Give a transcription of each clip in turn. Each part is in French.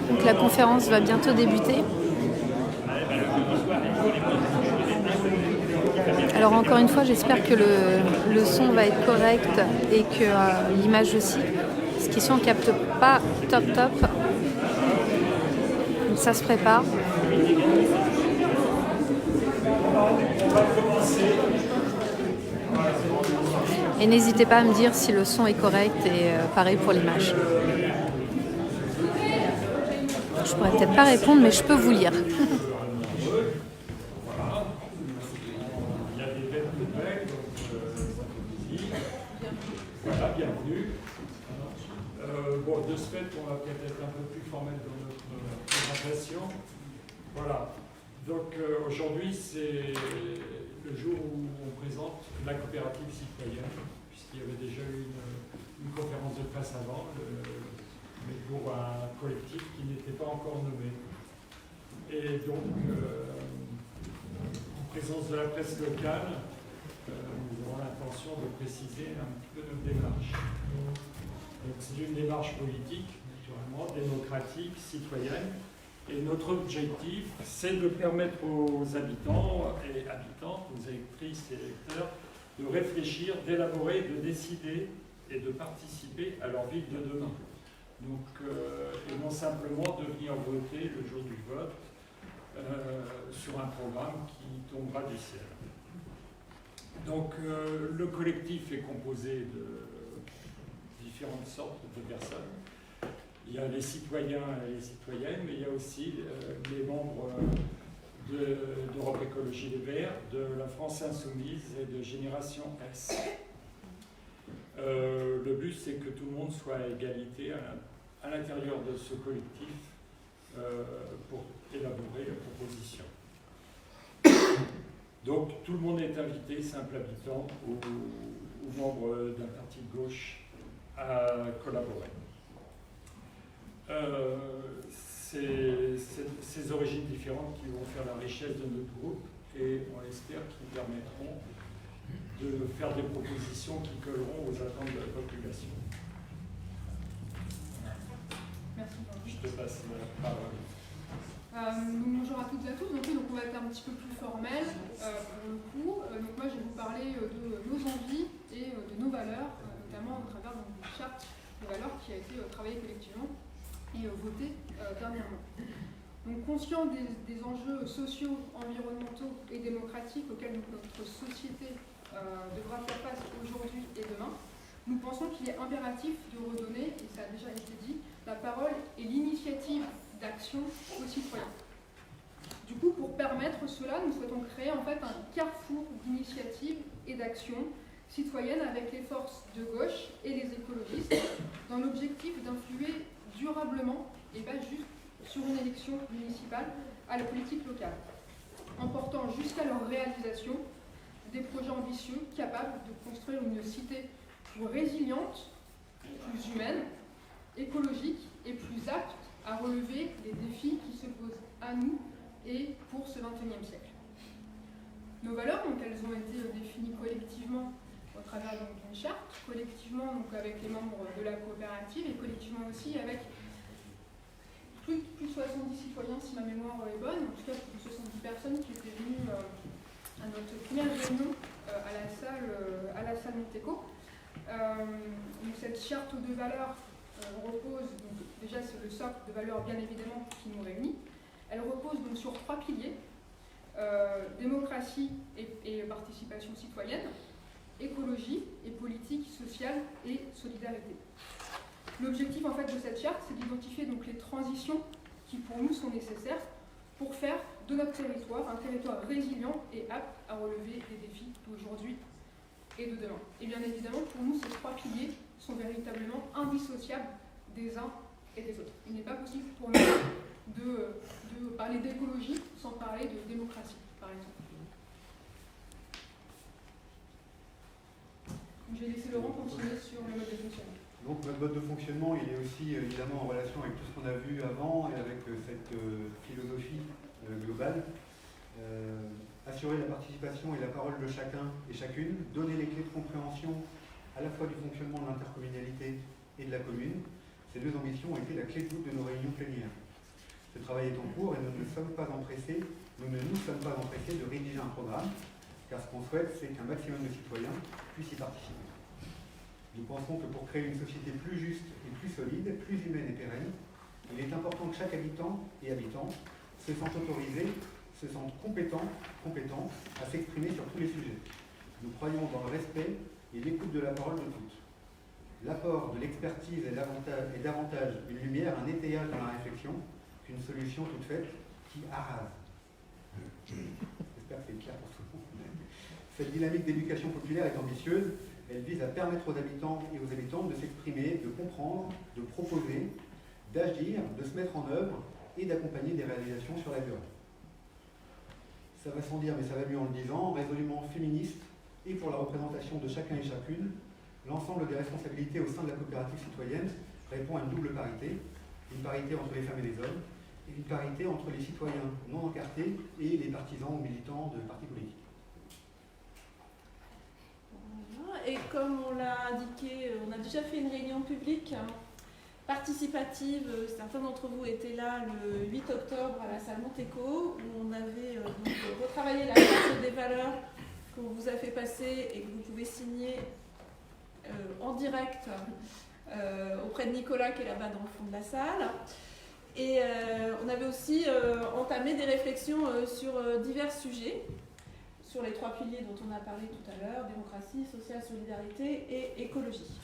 Donc la conférence va bientôt débuter. Alors encore une fois, j'espère que le son va être correct et que l'image aussi. Parce qu'ici on capte pas top. Donc ça se prépare. Et n'hésitez pas à me dire si le son est correct et pareil pour l'image. Je pourrais peut-être pas répondre, mais je peux vous lire. Voilà, bienvenue. Bon, de ce fait, on va peut-être être un peu plus formel dans notre présentation. Voilà. Donc aujourd'hui, c'est le jour où on présente la coopérative citoyenne, puisqu'il y avait déjà eu une conférence de presse avant, mais pour un collectif qui n'était pas encore nommé. Et donc, en présence de la presse locale, nous avons l'intention de préciser un petit peu notre démarche. Donc, c'est une démarche politique, naturellement, démocratique, citoyenne. Et notre objectif, c'est de permettre aux habitants et habitantes, aux électrices et électeurs, de réfléchir, d'élaborer, de décider et de participer à leur vie de demain. Donc, et non simplement de venir voter le jour du vote sur un programme qui tombera du ciel. Donc, le collectif est composé de différentes sortes de personnes. Il y a les citoyens et les citoyennes, mais il y a aussi les membres d'Europe Écologie Les Verts, de la France Insoumise et de Génération S. Le but, c'est que tout le monde soit à égalité à l'intérieur de ce collectif pour élaborer la proposition. Donc, tout le monde est invité, simple habitant ou membre d'un parti de gauche, à collaborer. Ces origines différentes qui vont faire la richesse de notre groupe et on espère qu'ils permettront de faire des propositions qui colleront aux attentes de la population. Merci. Je te passe la parole. Bonjour à toutes et à tous. Donc on va être un petit peu plus formel pour le coup. Donc moi je vais vous parler de nos envies et de nos valeurs, notamment au travers d'une charte de valeurs qui a été travaillée collectivement et votée dernièrement. Donc conscient des enjeux sociaux, environnementaux et démocratiques auxquels notre société devra faire face aujourd'hui et demain, nous pensons qu'il est impératif de redonner, et ça a déjà été dit, la parole et l'initiative d'action aux citoyens. Du coup, pour permettre cela, nous souhaitons créer en fait un carrefour d'initiatives et d'actions citoyennes avec les forces de gauche et les écologistes, dans l'objectif d'influer durablement, et pas juste sur une élection municipale, à la politique locale, en portant jusqu'à leur réalisation des projets ambitieux capables de construire une cité plus résiliente, plus humaine, écologique et plus apte à relever les défis qui se posent à nous et pour ce XXIe siècle. Nos valeurs, donc, elles ont été définies collectivement au travers d'une charte, collectivement donc, avec les membres de la coopérative et collectivement aussi avec plus de 70 citoyens, si ma mémoire est bonne, en tout cas plus de 70 personnes qui étaient venues à notre première réunion à la salle Monteco. Donc cette charte de valeurs repose, donc déjà c'est le socle de valeurs bien évidemment qui nous réunit, elle repose donc sur 3 piliers, démocratie et participation citoyenne, écologie et politique sociale et solidarité. L'objectif en fait de cette charte, c'est d'identifier donc les transitions qui pour nous sont nécessaires pour faire de notre territoire, un territoire résilient et apte à relever les défis d'aujourd'hui et de demain. Et bien évidemment, pour nous, ces 3 piliers sont véritablement indissociables des uns et des autres. Il n'est pas possible pour nous de parler d'écologie sans parler de démocratie, par exemple. Je vais laisser Laurent continuer sur le mode de fonctionnement. Donc notre mode de fonctionnement, il est aussi évidemment en relation avec tout ce qu'on a vu avant et avec cette philosophie globale. Assurer la participation et la parole de chacun et chacune, donner les clés de compréhension à la fois du fonctionnement de l'intercommunalité et de la commune. Ces 2 ambitions ont été la clé de voûte de nos réunions plénières. Ce travail est en cours et nous ne nous sommes pas empressés de rédiger un programme, car ce qu'on souhaite, c'est qu'un maximum de citoyens puissent y participer. Nous pensons que pour créer une société plus juste et plus solide, plus humaine et pérenne, il est important que chaque habitant et habitante se sente autorisé, se sente compétent à s'exprimer sur tous les sujets. Nous croyons dans le respect et l'écoute de la parole de tous. L'apport de l'expertise est davantage une lumière, un étayage dans la réflexion, qu'une solution toute faite qui arrase. J'espère que c'est clair pour tout le monde. Cette dynamique d'éducation populaire est ambitieuse. Elle vise à permettre aux habitants et aux habitantes de s'exprimer, de comprendre, de proposer, d'agir, de se mettre en œuvre et d'accompagner des réalisations sur la durée. Ça va sans dire, mais ça va mieux en le disant, résolument féministe et pour la représentation de chacun et chacune, l'ensemble des responsabilités au sein de la coopérative citoyenne répond à une double parité, une parité entre les femmes et les hommes, et une parité entre les citoyens non encartés et les partisans ou militants de partis politiques. Et comme on l'a indiqué, on a déjà fait une réunion publique participative. Certains d'entre vous étaient là le 8 octobre à la salle Monteco, où on avait donc retravaillé la charte des valeurs qu'on vous a fait passer et que vous pouvez signer en direct auprès de Nicolas qui est là-bas dans le fond de la salle. Et on avait aussi entamé des réflexions sur divers sujets, sur les 3 piliers dont on a parlé tout à l'heure, démocratie, sociale, solidarité et écologie.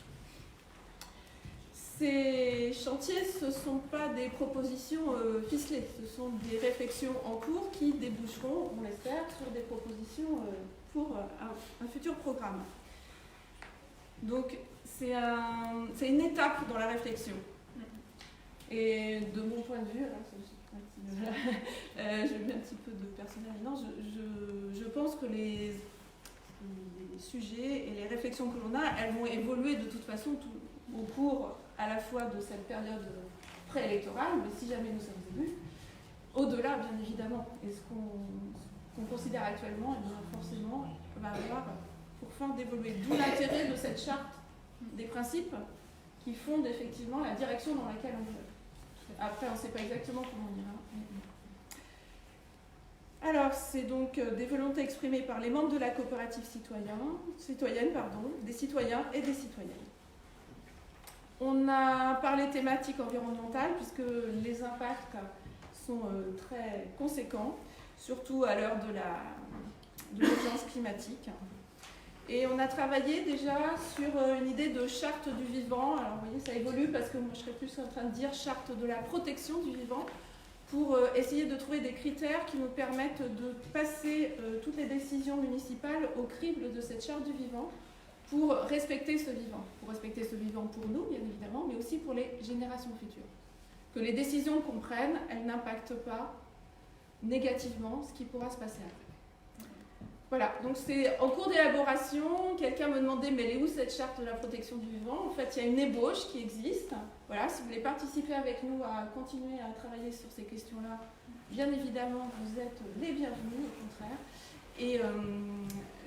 Ces chantiers, ce ne sont pas des propositions ficelées, ce sont des réflexions en cours qui déboucheront, on l'espère, sur des propositions pour un futur programme. Donc c'est une étape dans la réflexion. Et de mon point de vue, je mets un petit peu de personnel, non, je pense que les sujets et les réflexions que l'on a, elles vont évoluer de toute façon au cours à la fois de cette période préélectorale, mais si jamais nous sommes élus, au-delà bien évidemment. Et ce qu'on considère actuellement, eh bien, forcément, va avoir pour fin d'évoluer. D'où l'intérêt de cette charte des principes qui fondent effectivement la direction dans laquelle on veut. Après, on ne sait pas exactement comment on ira. Alors, c'est donc des volontés exprimées par les membres de la coopérative citoyenne, des citoyens et des citoyennes. On a parlé thématique environnementale, puisque les impacts sont très conséquents, surtout à l'heure de l'urgence climatique. Et on a travaillé déjà sur une idée de charte du vivant. Alors vous voyez, ça évolue parce que moi je serais plus en train de dire charte de la protection du vivant, pour essayer de trouver des critères qui nous permettent de passer toutes les décisions municipales au crible de cette charte du vivant pour respecter ce vivant. Pour respecter ce vivant pour nous, bien évidemment, mais aussi pour les générations futures. Que les décisions qu'on prenne, elles n'impactent pas négativement ce qui pourra se passer après. Voilà, donc c'est en cours d'élaboration. Quelqu'un me demandait, mais elle est où cette charte de la protection du vivant? En fait, il y a une ébauche qui existe. Voilà, si vous voulez participer avec nous à continuer à travailler sur ces questions-là, bien évidemment, vous êtes les bienvenus, au contraire. Et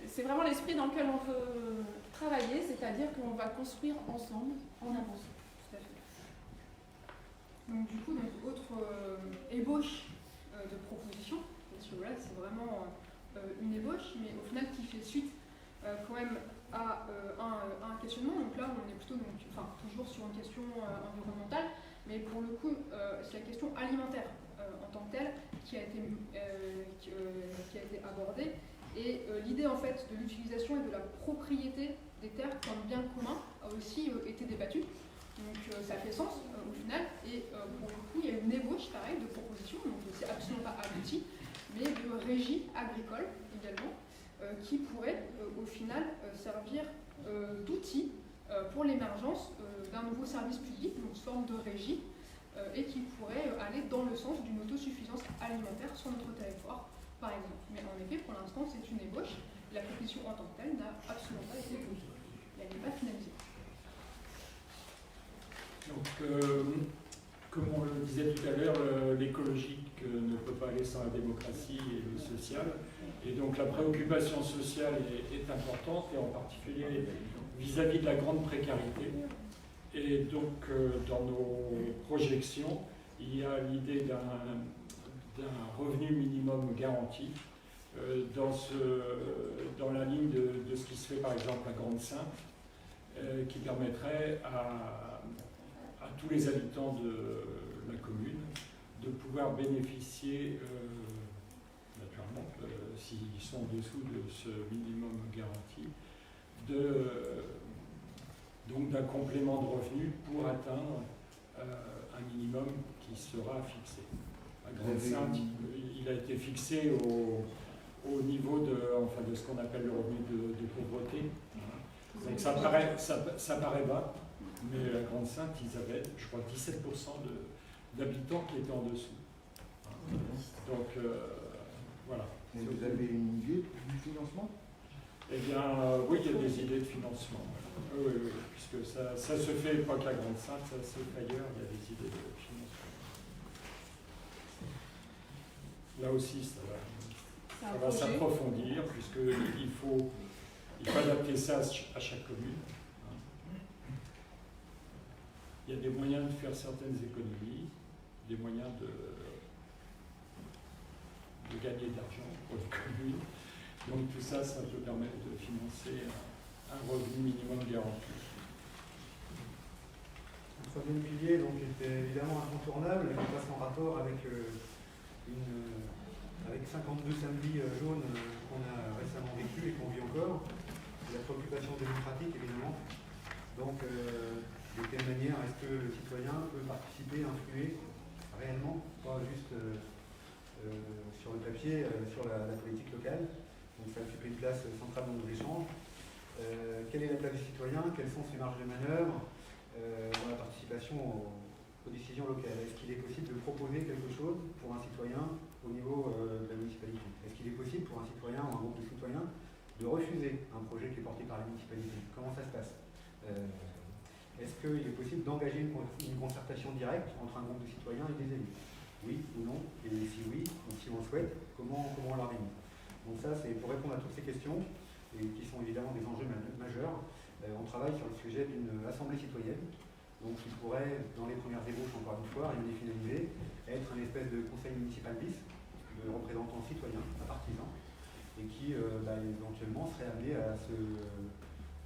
c'est vraiment l'esprit dans lequel on veut travailler, c'est-à-dire qu'on va construire ensemble en avançant. Tout à fait. Donc du coup, autre ébauche de propositions, parce que voilà, c'est vraiment une ébauche, mais au final qui fait suite quand même à un questionnement. Donc là, on est plutôt toujours sur une question environnementale, mais pour le coup, c'est la question alimentaire en tant que telle qui a été abordée. Et l'idée en fait de l'utilisation et de la propriété des terres comme bien commun a aussi été débattue. Donc ça fait sens au final. Et pour le coup, il y a une ébauche pareil de propositions, donc c'est absolument pas abouti. régie agricole également, qui pourrait au final servir d'outil pour l'émergence d'un nouveau service public, donc sous forme de régie, et qui pourrait aller dans le sens d'une autosuffisance alimentaire sur notre territoire, par exemple. Mais en effet, pour l'instant, c'est une ébauche. La proposition en tant que telle n'a absolument pas été votée. Elle n'est pas finalisée. Donc, comme on le disait tout à l'heure, l'écologique ne peut pas aller sans la démocratie et le social. Et donc la préoccupation sociale est importante, et en particulier vis-à-vis de la grande précarité. Et donc dans nos projections, il y a l'idée d'un revenu minimum garanti dans la ligne de ce qui se fait par exemple à Grande-Synthe, qui permettrait à tous les habitants de la commune de pouvoir bénéficier, naturellement, s'ils sont en dessous de ce minimum garanti, donc d'un complément de revenu pour atteindre un minimum qui sera fixé. À Grande-Synthe, il a été fixé au niveau de ce qu'on appelle le revenu de pauvreté. Donc ça paraît bas. Mais à Grande-Synthe, ils avaient, je crois, 17% d'habitants qui étaient en dessous. Donc, voilà. Et vous avez une idée du financement? Eh bien, oui, il y a des idées de financement. Oui, puisque ça se fait pas qu'à Grande-Synthe, ça se fait ailleurs, il y a des idées de financement. Là aussi, ça va s'approfondir, puisqu'il faut adapter ça à chaque commune. Il y a des moyens de faire certaines économies, des moyens de gagner de l'argent pour les communes. Donc tout ça, ça peut permettre de financer un revenu minimum garanti. Le troisième pilier donc, était évidemment incontournable, et qui passe en rapport avec 52 samedis jaunes qu'on a récemment vécu et qu'on vit encore. C'est la préoccupation démocratique, évidemment. Donc, de quelle manière est-ce que le citoyen peut participer, influer réellement, pas juste sur le papier, sur la politique locale. Donc ça occupe une place centrale dans nos échanges. Quelle est la place du citoyen? Quelles sont ses marges de manœuvre dans la participation aux décisions locales? Est-ce qu'il est possible de proposer quelque chose pour un citoyen au niveau de la municipalité? Est-ce qu'il est possible pour un citoyen ou un groupe de citoyens de refuser un projet qui est porté par la municipalité? Comment ça se passe? Est-ce qu'il est possible d'engager une concertation directe entre un groupe de citoyens et des élus? Oui ou non? Et si oui, ou si on le souhaite, comment on l'organise? Donc ça, c'est pour répondre à toutes ces questions, et qui sont évidemment des enjeux majeurs. On travaille sur le sujet d'une assemblée citoyenne, donc qui pourrait, dans les premières ébauches, encore une fois, rien n'est finalisé, être une espèce de conseil municipal bis, de représentants citoyens, partisans, et qui éventuellement serait amené à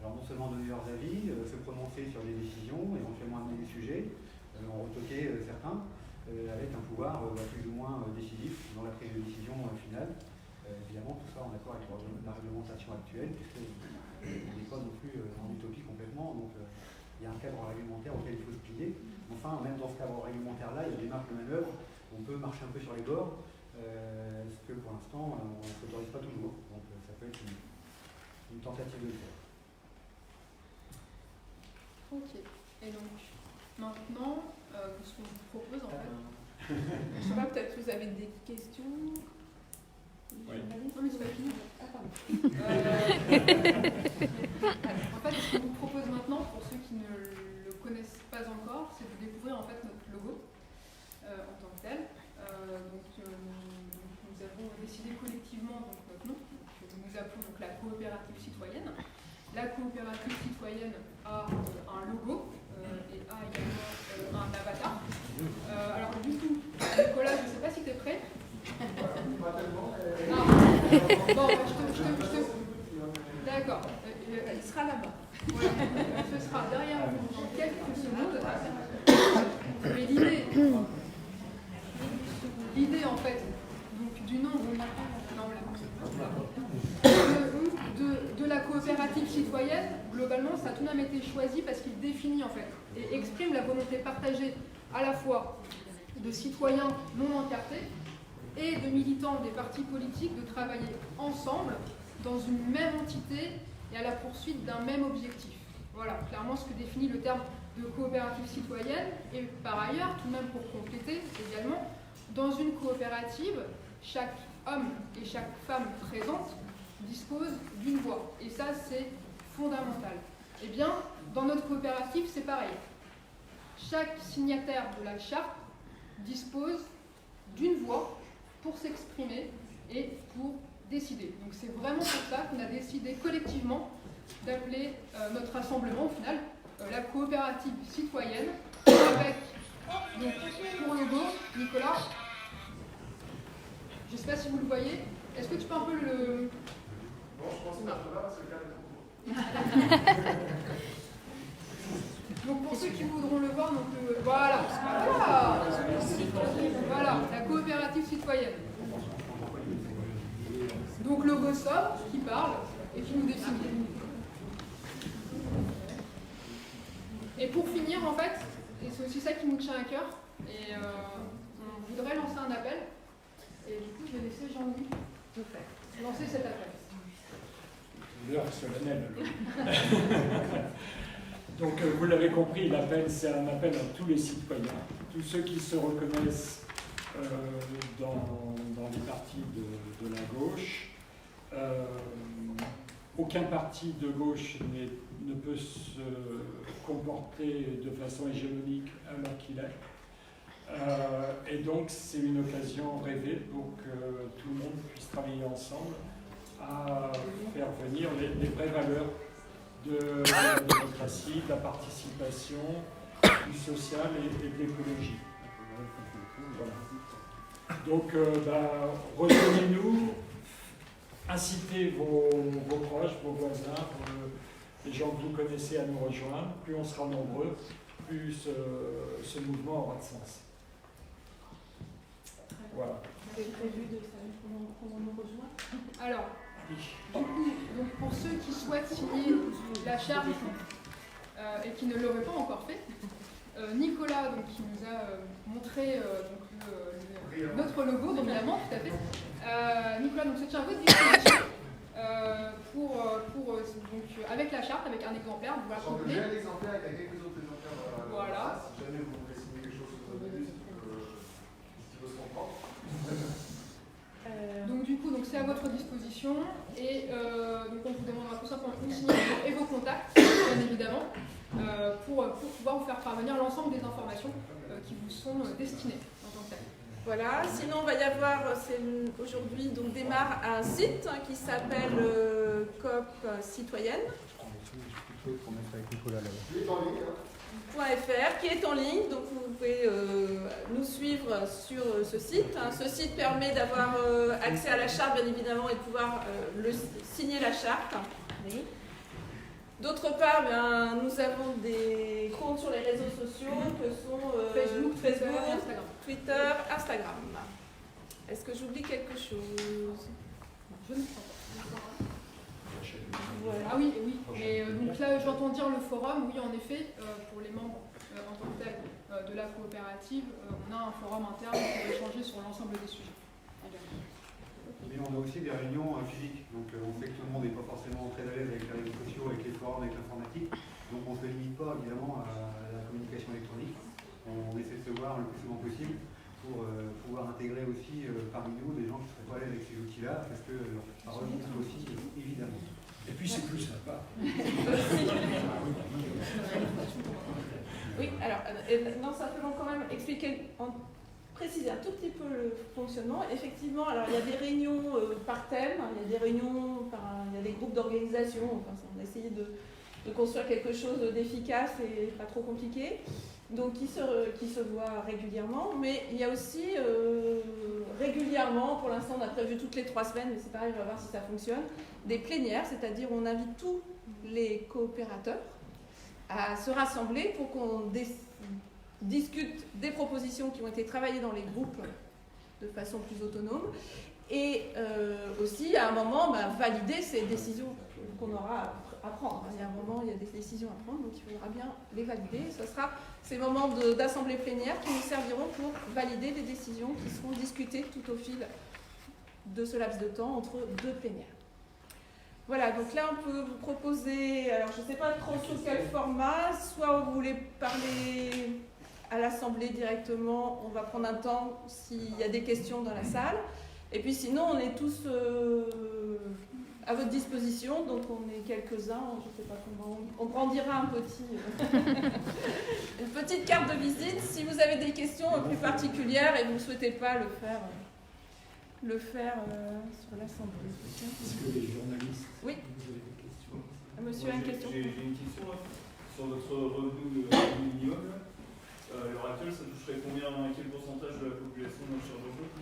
alors non seulement donner leurs avis, se prononcer sur des décisions, éventuellement amener des sujets, en retoquer certains, avec un pouvoir plus ou moins décisif dans la prise de décision finale. Évidemment, tout ça en accord avec la réglementation actuelle, puisqu'on n'est pas non plus en utopie complètement, donc il y a un cadre réglementaire auquel il faut se plier. Enfin, même dans ce cadre réglementaire-là, il y a des marges de manœuvre, on peut marcher un peu sur les bords, ce que pour l'instant, on ne s'autorise pas toujours. Donc ça peut être une tentative de le faire. Ok. Et donc, maintenant, ce qu'on vous propose, en fait... Je sais pas, peut-être que vous avez des questions? Oui. Non, mais c'est pas fini. Ah, pardon. En fait, ce qu'on vous propose maintenant, pour ceux qui ne le connaissent pas encore, c'est de découvrir en fait notre logo en tant que tel. Nous avons décidé collectivement donc, notre nom, que nous appelons donc la coopérative citoyenne. La coopérative citoyenne a un logo et a également un avatar. Alors du coup, Nicolas, je ne sais pas si tu es prêt. Pas tellement. Bon, D'accord. Il sera là-bas. Voilà. Ce sera derrière vous dans quelques secondes. Mais l'idée en fait, donc, du nom de la coopérative citoyenne, globalement, ça a tout de même été choisi parce qu'il définit en fait et exprime la volonté partagée à la fois de citoyens non encartés et de militants des partis politiques de travailler ensemble dans une même entité et à la poursuite d'un même objectif. Voilà, clairement ce que définit le terme de coopérative citoyenne. Et par ailleurs, tout de même pour compléter également, dans une coopérative, chaque homme et chaque femme présente dispose d'une voix. Et ça, c'est fondamental. Eh bien, dans notre coopérative, c'est pareil. Chaque signataire de la charte dispose d'une voix pour s'exprimer et pour décider. Donc c'est vraiment pour ça qu'on a décidé collectivement d'appeler notre rassemblement, au final, la coopérative citoyenne, avec, donc, pour logo, Nicolas, je ne sais pas si vous le voyez, est-ce que tu peux un peu le... Bon, je pense que là, c'est le cas. Donc pour ceux qui voudront le voir, donc voilà, la coopérative citoyenne. Donc le ressort qui parle et qui nous définit. Et pour finir, en fait, et c'est aussi ça qui nous tient à cœur, et on voudrait lancer un appel, et du coup je vais laisser Jean-Louis lancer cet appel. L'heure solennelle. Donc, vous l'avez compris, l'appel, c'est un appel à tous les citoyens, tous ceux qui se reconnaissent dans les partis de la gauche. Aucun parti de gauche ne peut se comporter de façon hégémonique alors qu'il est. Et donc, c'est une occasion rêvée pour que tout le monde puisse travailler ensemble à faire venir les vraies valeurs de la démocratie, de la participation, du social et de l'écologie. Voilà. Donc, rejoignez-nous, incitez vos proches, vos voisins, les gens que vous connaissez à nous rejoindre. Plus on sera nombreux, plus ce mouvement aura de sens. Voilà. Vous avez prévu de savoir comment nous rejoindre? Alors, du coup, donc pour ceux qui souhaitent signer la charte et qui ne l'auraient pas encore fait, Nicolas, donc, qui nous a montré notre logo, évidemment, tout à fait. Nicolas donc, se tient à votre disposition donc, avec la charte, avec un exemplaire. Vous J'ai un exemplaire avec quelques autres exemplaires. Voilà. Si jamais vous voulez signer quelque chose sur votre début, si vous se comprendre. Donc du coup, c'est à votre disposition et donc on vous demandera tout simplement une signature et vos contacts, bien évidemment, pour pouvoir vous faire parvenir l'ensemble des informations qui vous sont destinées en tant que telles. Voilà, sinon il va y avoir, aujourd'hui donc démarre un site qui s'appelle Coop Citoyenne. .fr qui est en ligne, donc vous pouvez nous suivre sur ce site. Ce site permet d'avoir accès à la charte bien évidemment et de pouvoir signer la charte. Oui. D'autre part, nous avons des comptes sur les réseaux sociaux que sont Facebook, Twitter, Instagram. Est-ce que j'oublie quelque chose? Je ne crois pas. Voilà. Ah oui, mais donc là j'entends dire le forum, oui en effet, pour les membres en tant que tels de la coopérative, on a un forum interne pour échanger sur l'ensemble des sujets. Mais on a aussi des réunions physiques, donc on sait que tout le monde n'est pas forcément très à l'aise avec les réseaux sociaux, avec les forums, avec l'informatique, donc on ne se limite pas évidemment à la communication électronique, on essaie de se voir le plus souvent possible pour pouvoir intégrer aussi parmi nous des gens qui ne seraient pas à l'aise avec ces outils-là, parce que leur parole compte aussi, évidemment. Et puis c'est plus sympa. Oui, alors, non, simplement quand même expliquer, préciser un tout petit peu le fonctionnement. Effectivement, alors il y a des réunions par thème, il y a des réunions, il y a des groupes d'organisation, enfin, on a essayé de construire quelque chose d'efficace et pas trop compliqué, donc qui se voit régulièrement, mais il y a aussi régulièrement, pour l'instant on a prévu toutes les 3 semaines, mais c'est pareil, on va voir si ça fonctionne, des plénières, c'est-à-dire on invite tous les coopérateurs à se rassembler pour qu'on discute des propositions qui ont été travaillées dans les groupes de façon plus autonome et aussi à un moment valider ces décisions qu'on aura à prendre. Il y a un moment, il y a des décisions à prendre, donc il faudra bien les valider. Ce sera ces moments d'assemblée plénière qui nous serviront pour valider les décisions qui seront discutées tout au fil de ce laps de temps entre deux plénières. Voilà, donc là on peut vous proposer, alors je ne sais pas trop sous quel format, soit vous voulez parler à l'Assemblée directement, on va prendre un temps s'il y a des questions dans la salle, et puis sinon on est tous à votre disposition, donc on est quelques-uns, je ne sais pas comment, on brandira une petite carte de visite si vous avez des questions plus particulières et vous ne souhaitez pas le faire sur l'Assemblée. Est-ce que les journalistes, oui. Vous avez des questions? Monsieur a une question. J'ai une question là, sur votre revenu minimum. À l'heure actuelle, ça toucherait quel pourcentage de la population dans le Cher-Bourgeois?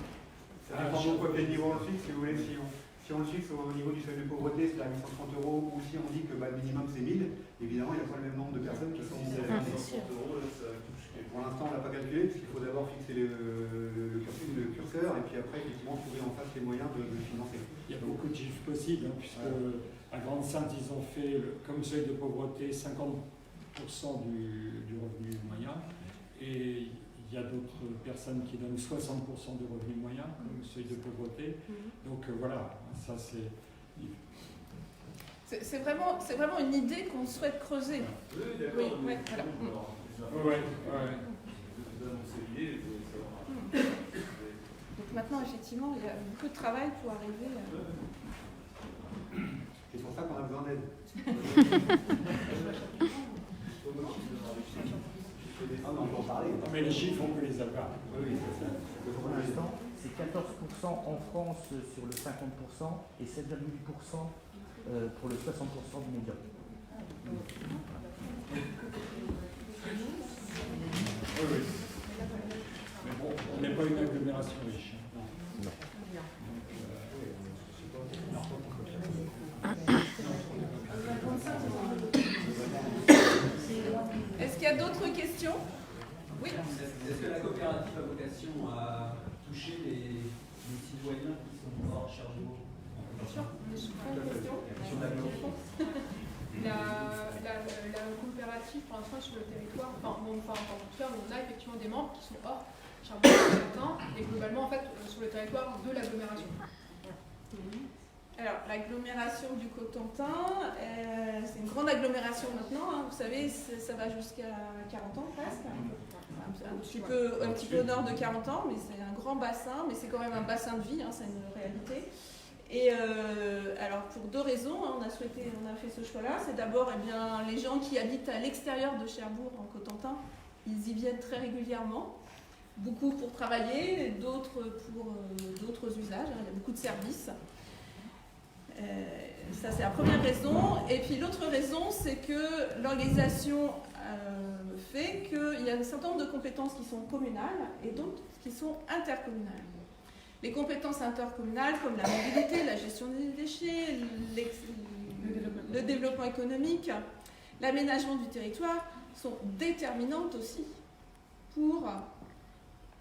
Ça dépend de quel niveau on le fixe, si vous voulez. Si on le fixe au niveau du seuil de pauvreté, c'est à 1130 €, ou si on dit que le minimum c'est 1000, évidemment, il n'y a pas le même nombre de personnes qui sont... Si c'est 1130 €, là, ça touche. Pour l'instant, on ne l'a pas calculé, parce qu'il faut d'abord fixer le curseur, et puis après, effectivement, trouver en face les moyens de le financer. Il y a beaucoup de chiffres possibles, hein, puisque à Grande-Sainte, ils ont fait, comme seuil de pauvreté, 50% du revenu moyen, et il y a d'autres personnes qui donnent 60% du revenu moyen comme seuil de pauvreté. Donc voilà, ça c'est... C'est vraiment une idée qu'on souhaite creuser. Oui, d'accord. Oui, voilà. Donc maintenant, effectivement, il y a beaucoup de travail pour arriver à... C'est pour ça qu'on a besoin d'aide. On peut en parler. Mais les chiffres, on peut les avoir. Oui, c'est ça. Pour l'instant, c'est 14% en France sur le 50% et 7,8% pour le 60% du médian. Oui. Mais bon, on n'est pas une agglomération riche. Non. Est-ce qu'il y a d'autres questions? Oui. Est-ce que la coopérative a vocation à toucher les citoyens qui sont hors Cher-Bourg? Bien sûr. La coopérative, pour l'instant, sur le territoire, en tout cas, on a effectivement des membres qui sont hors Cher-Bourg et globalement, en fait, sur le territoire de l'agglomération. Alors, l'agglomération du Cotentin, c'est une grande agglomération maintenant, hein, vous savez, ça va jusqu'à 40 ans presque, un petit peu au nord de 40 ans, mais c'est un grand bassin, mais c'est quand même un bassin de vie, hein, c'est une réalité. Et alors, pour deux raisons, hein, on a fait ce choix-là. C'est d'abord, les gens qui habitent à l'extérieur de Cherbourg, en Cotentin, ils y viennent très régulièrement, beaucoup pour travailler, d'autres pour d'autres usages, hein, il y a beaucoup de services. Ça, c'est la première raison. Et puis l'autre raison, c'est que l'organisation fait qu'il y a un certain nombre de compétences qui sont communales et d'autres qui sont intercommunales. Les compétences intercommunales comme la mobilité, la gestion des déchets, le développement économique, l'aménagement du territoire sont déterminantes aussi pour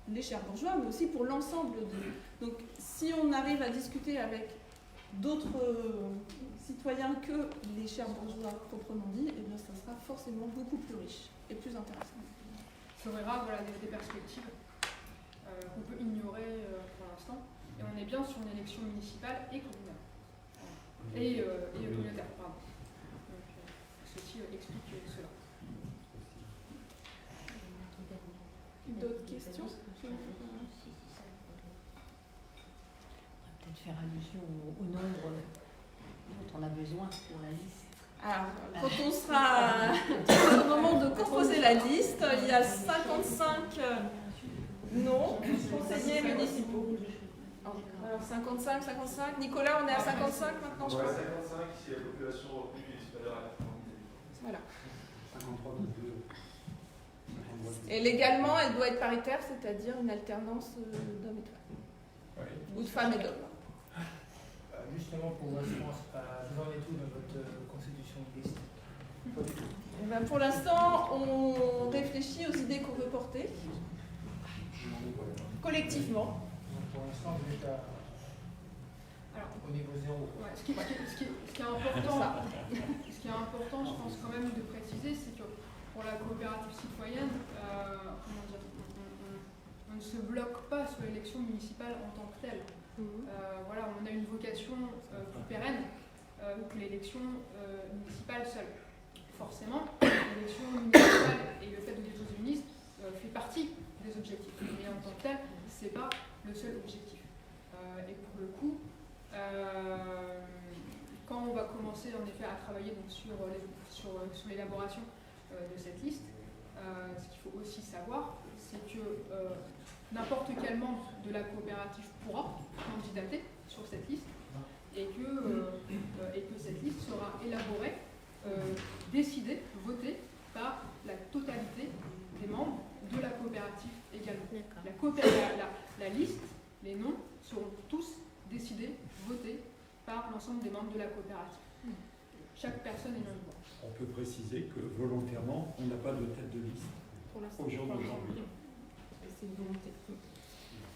les Cherbourgeois, mais aussi pour l'ensemble de... Donc si on arrive à discuter avec d'autres citoyens que les Cherbourgeois proprement dit, eh bien ça sera forcément beaucoup plus riche et plus intéressant. Ça ouvrira des perspectives qu'on peut ignorer pour l'instant. Et on est bien sur une élection municipale et communale. Et communautaire, pardon. Donc, ceci explique cela. D'autres questions? Peut-être faire allusion au nombre dont on a besoin pour la liste. Alors, quand on sera au moment de composer la liste, il y a 55 conseillers municipaux. Alors 55. Nicolas, on est à 55 maintenant, je Ouais, crois. 55 si la population retenue est supérieure à 90. Voilà. 53 de 2. Et légalement, elle doit être paritaire, c'est-à-dire une alternance d'hommes et de femmes. Oui. Ou de femmes et d'hommes. Justement, pour l'instant, vous en êtes où dans votre constitution de liste? Pas du tout. Eh ben, pour l'instant, on réfléchit aux idées qu'on veut porter collectivement. Donc, pour l'instant, vous êtes à au niveau zéro. Ouais, ce qui est important, je pense quand même de préciser, c'est que pour la coopérative citoyenne, comment dire, on ne se bloque pas sur l'élection municipale en tant que telle. Voilà, on a une vocation plus pérenne que l'élection municipale seule. Forcément, l'élection municipale et le fait de déposer une liste fait partie des objectifs. Mais en tant que tel, ce n'est pas le seul objectif. Et pour le coup, quand on va commencer en effet à travailler donc, sur l'élaboration de cette liste, ce qu'il faut aussi savoir, c'est que n'importe quel membre de la coopérative pourra candidater sur cette liste et que cette liste sera élaborée, décidée, votée par la totalité des membres de la coopérative également. La liste, les noms seront tous décidés, votés par l'ensemble des membres de la coopérative. Chaque personne est libre. On peut préciser que volontairement, on n'a pas de tête de liste au jour d'aujourd'hui. C'est une volonté.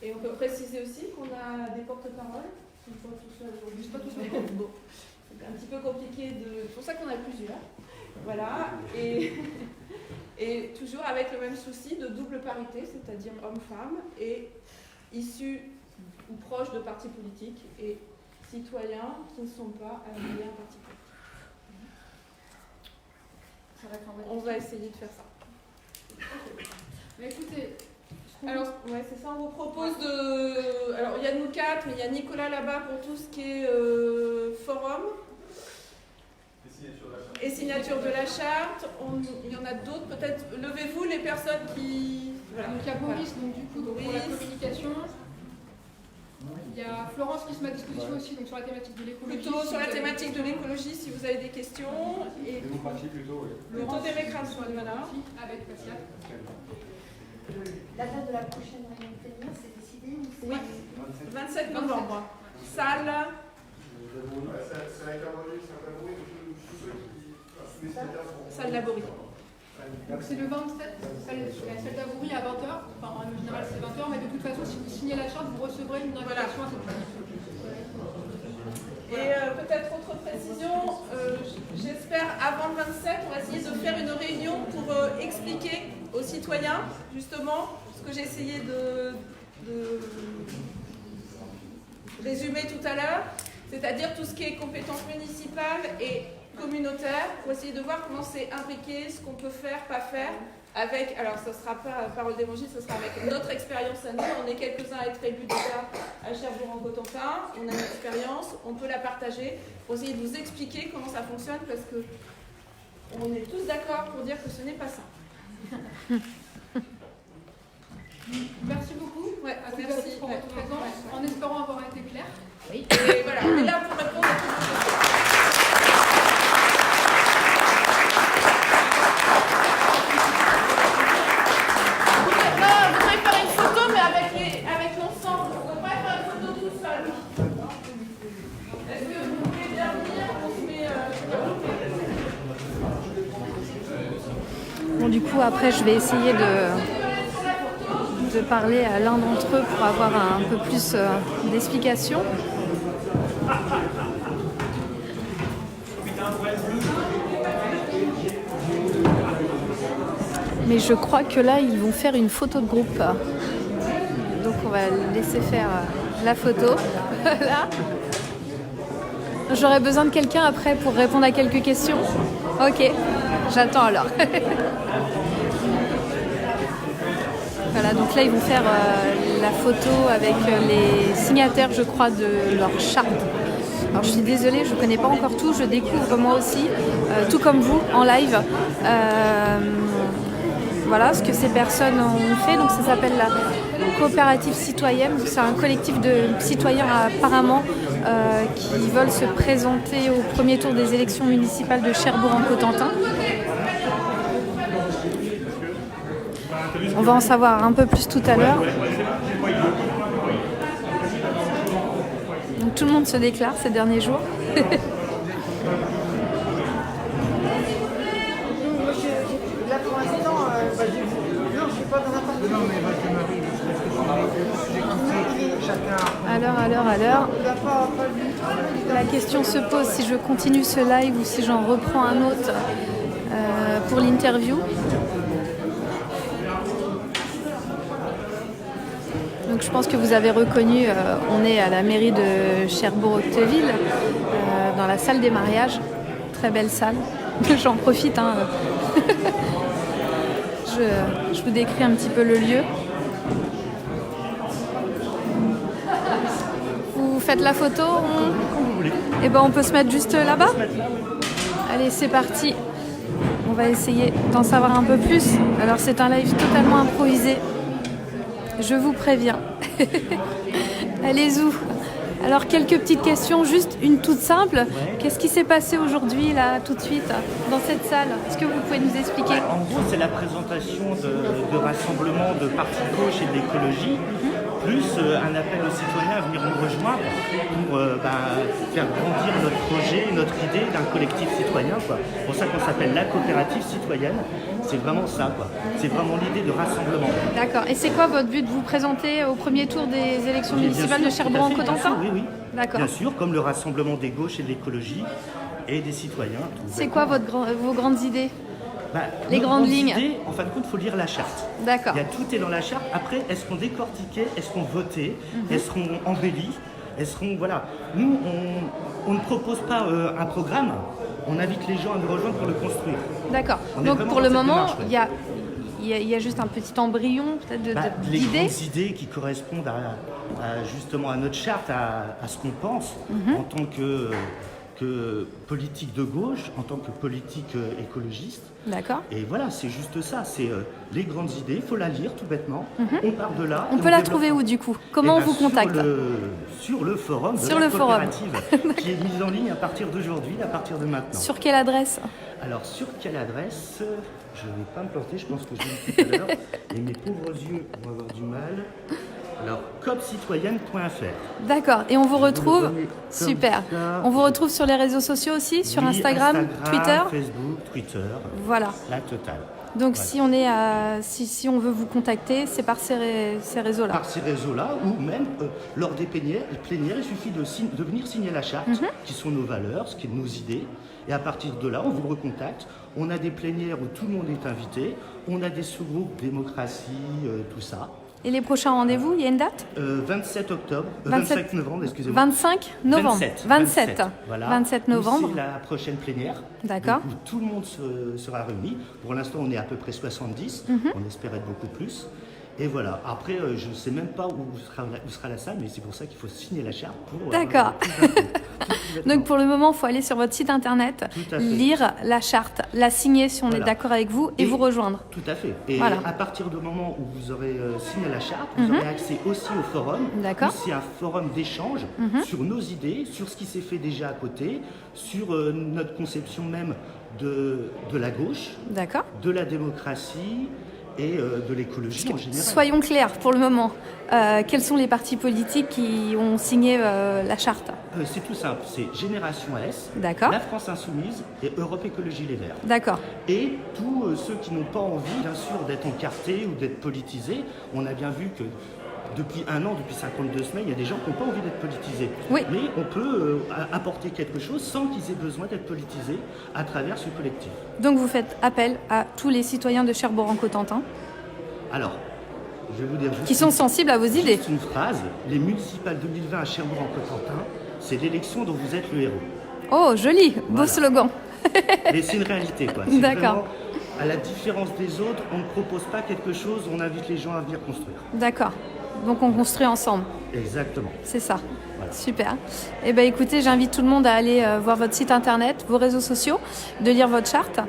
Et on peut préciser aussi qu'on a des porte-paroles. Ils sont pas tous seuls aujourd'hui. Pas tous seuls. Bon, c'est un petit peu compliqué de. C'est pour ça qu'on a plusieurs. Voilà. Et toujours avec le même souci de double parité, c'est-à-dire homme-femme, et issus ou proches de partis politiques et citoyens qui ne sont pas affiliés à un parti politique. On va essayer de faire ça. Mais écoutez, alors, ouais, c'est ça, on vous propose de... Alors, il y a nous quatre, mais il y a Nicolas là-bas pour tout ce qui est forum. Et signature de la charte. Il y en a d'autres, peut-être. Levez-vous les personnes qui... Voilà. Donc il y a Boris, donc, du coup, pour la communication. Il y a Florence qui se met à disposition aussi donc, sur la thématique de l'écologie. Plutôt sur la thématique de l'écologie, si vous avez des questions. Et démocratie plutôt, oui. Plutôt démocratie, voilà. Avec Pascal. La date de la prochaine réunion plénière, c'est décidé ou Oui, 27 novembre. Salle. Salle Laborie. Donc c'est le 27, salle d'Avoury à 20h. Enfin, en général, c'est 20h, mais de toute façon, si vous signez la charte, vous recevrez une invitation à cette réunion. Et peut-être autre précision, j'espère avant le 27, on va essayer de faire une réunion pour expliquer aux citoyens, justement, ce que j'ai essayé de résumer tout à l'heure, c'est-à-dire tout ce qui est compétences municipales et communautaires, pour essayer de voir comment c'est imbriqué, ce qu'on peut faire, pas faire, avec, alors ce ne sera pas Parole d'Évangile, ce sera avec notre expérience à nous. On est quelques-uns à être élus déjà à Cherbourg-en-Cotentin, on a une expérience, on peut la partager, pour essayer de vous expliquer comment ça fonctionne, parce que on est tous d'accord pour dire que ce n'est pas ça. Merci beaucoup à tous pour votre présence, en espérant avoir été clair. Oui. Et voilà, on est là pour répondre à toutes vos questions. Vous pouvez faire une photo, mais avec l'ensemble. Vous ne pouvez pas faire une photo tout seul. Est-ce que vous pouvez bien venir? On se met... Bon, du coup, après, je vais essayer de parler à l'un d'entre eux pour avoir un peu plus d'explications. Mais je crois que là, ils vont faire une photo de groupe. Donc, on va laisser faire la photo. Là. J'aurais besoin de quelqu'un après pour répondre à quelques questions. Ok, j'attends alors. Voilà, donc là ils vont faire la photo avec les signataires, je crois, de leur charte. Alors je suis désolée, je ne connais pas encore tout, je découvre moi aussi, tout comme vous, en live, voilà ce que ces personnes ont fait. Donc ça s'appelle la coopérative citoyenne, c'est un collectif de citoyens apparemment qui veulent se présenter au premier tour des élections municipales de Cherbourg-en-Cotentin. On va en savoir un peu plus tout à l'heure. Donc tout le monde se déclare ces derniers jours. Là pour l'instant, non, je suis pas dans un parti. Non, mais votre mari, j'ai compris, chacun. Alors. La question se pose si je continue ce live ou si j'en reprends un autre pour l'interview. Donc je pense que vous avez reconnu, on est à la mairie de Cherbourg-Octeville, dans la salle des mariages. Très belle salle. J'en profite. Je vous décris un petit peu le lieu. Vous faites la photo? Quand vous voulez. Eh ben on peut se mettre juste là-bas? Allez, c'est parti. On va essayer d'en savoir un peu plus. Alors c'est un live totalement improvisé. Je vous préviens. Allez-y. Alors quelques petites questions, juste une toute simple. Ouais. Qu'est-ce qui s'est passé aujourd'hui, là, tout de suite, dans cette salle? Est-ce que vous pouvez nous expliquer? En gros, c'est la présentation de rassemblement de partis de gauche et de l'écologie, plus un appel aux citoyens à venir nous rejoindre pour faire grandir notre projet, notre idée d'un collectif citoyen, quoi. C'est pour ça qu'on s'appelle la coopérative citoyenne. C'est vraiment ça, quoi. C'est vraiment l'idée de rassemblement. D'accord. Et c'est quoi votre but de vous présenter au premier tour des élections municipales de Cherbourg-en-Cotentin? Oui. D'accord. Bien sûr, comme le rassemblement des gauches et de l'écologie et des citoyens. C'est quoi vos grandes idées? Les nos grandes lignes. idées, en fin de compte, il faut lire la charte. D'accord. Tout est dans la charte. Après, est-ce qu'on décortiquait? Est-ce qu'on votait? Est-ce qu'on embellit? Est-ce qu'on... Voilà. Nous, on ne propose pas un programme. On invite les gens à nous rejoindre pour le construire. D'accord. Donc pour le moment, il y a juste un petit embryon peut-être les d'idées. grandes idées qui correspondent justement à notre charte, à ce qu'on pense en tant que politique de gauche, en tant que politique écologiste. D'accord. Et voilà, c'est juste ça, c'est les grandes idées, il faut la lire tout bêtement, on part de là. On peut la trouver où du coup? Comment on vous contacte? Sur le forum de la coopérative, qui est mise en ligne à partir d'aujourd'hui, à partir de maintenant. Sur quelle adresse? Alors sur quelle adresse? Je ne vais pas me planter, je pense que je l'ai dit tout à l'heure, et mes pauvres yeux vont avoir du mal. Alors, copcitoyenne.fr. D'accord, et on vous retrouve, super, on vous retrouve sur les réseaux sociaux aussi, sur Instagram, Twitter? Facebook, Twitter, voilà. La totale. Donc voilà. si on veut vous contacter, c'est par ces réseaux-là? Par ces réseaux-là, ou même lors des plénières, il suffit de venir signer la charte, qui sont nos valeurs, ce qui est nos idées, et à partir de là, on vous recontacte. On a des plénières où tout le monde est invité, on a des sous-groupes, démocratie, tout ça. Et les prochains rendez-vous, il y a une date? 25 novembre, excusez-moi. 25 novembre. 27. Voilà. 27 novembre. C'est la prochaine plénière. D'accord. Où tout le monde sera réuni. Pour l'instant, on est à peu près 70. On espère être beaucoup plus. Et voilà. Après, je ne sais même pas où sera la salle, mais c'est pour ça qu'il faut signer la charte pour... D'accord. Donc pour le moment, il faut aller sur votre site internet, lire la charte, la signer si on est d'accord avec vous et vous rejoindre. Tout à fait. Et à partir du moment où vous aurez signé la charte, vous aurez accès aussi au forum. D'accord. C'est un forum d'échange sur nos idées, sur ce qui s'est fait déjà à côté, sur notre conception même de la gauche, de la démocratie et de l'écologie en général. Soyons clairs pour le moment. Quels sont les partis politiques qui ont signé la charte? C'est tout simple, c'est Génération S, D'accord. La France Insoumise et Europe Écologie Les Verts. D'accord. Et tous ceux qui n'ont pas envie, bien sûr, d'être encartés ou d'être politisés. On a bien vu que depuis un an, depuis 52 semaines, il y a des gens qui n'ont pas envie d'être politisés. Oui. Mais on peut apporter quelque chose sans qu'ils aient besoin d'être politisés à travers ce collectif. Donc vous faites appel à tous les citoyens de Cherbourg-en-Cotentin? Alors, je vais vous dire juste qui sont sensibles à vos idées. Juste une phrase, les municipales 2020 à Cherbourg-en-Cotentin, c'est l'élection dont vous êtes le héros. Oh, joli, beau slogan. Mais c'est une réalité, quoi. D'accord. À la différence des autres, on ne propose pas quelque chose, on invite les gens à venir construire. D'accord. Donc on construit ensemble. Exactement. C'est ça. Voilà. Super. Eh bien écoutez, j'invite tout le monde à aller voir votre site internet, vos réseaux sociaux, de lire votre charte.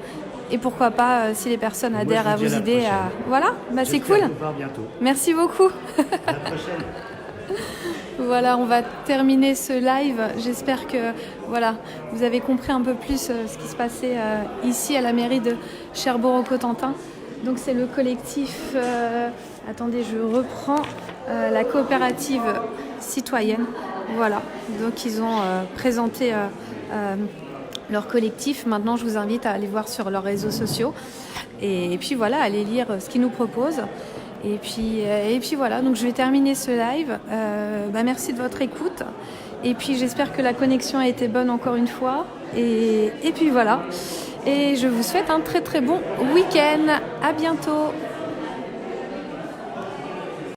Et pourquoi pas, si les personnes adhèrent à vos idées, voilà, c'est cool. Vous voir bientôt. Merci beaucoup. À la prochaine. Voilà, on va terminer ce live. J'espère que vous avez compris un peu plus ce qui se passait ici à la mairie de Cherbourg-en-Cotentin. Donc c'est le collectif, attendez, je reprends, la coopérative citoyenne. Voilà, donc ils ont présenté leur collectif. Maintenant, je vous invite à aller voir sur leurs réseaux sociaux. Et puis voilà, aller lire ce qu'ils nous proposent. Et puis voilà, donc je vais terminer ce live. Merci de votre écoute. Et puis j'espère que la connexion a été bonne encore une fois. Et puis voilà. Et je vous souhaite un très très bon week-end. À bientôt.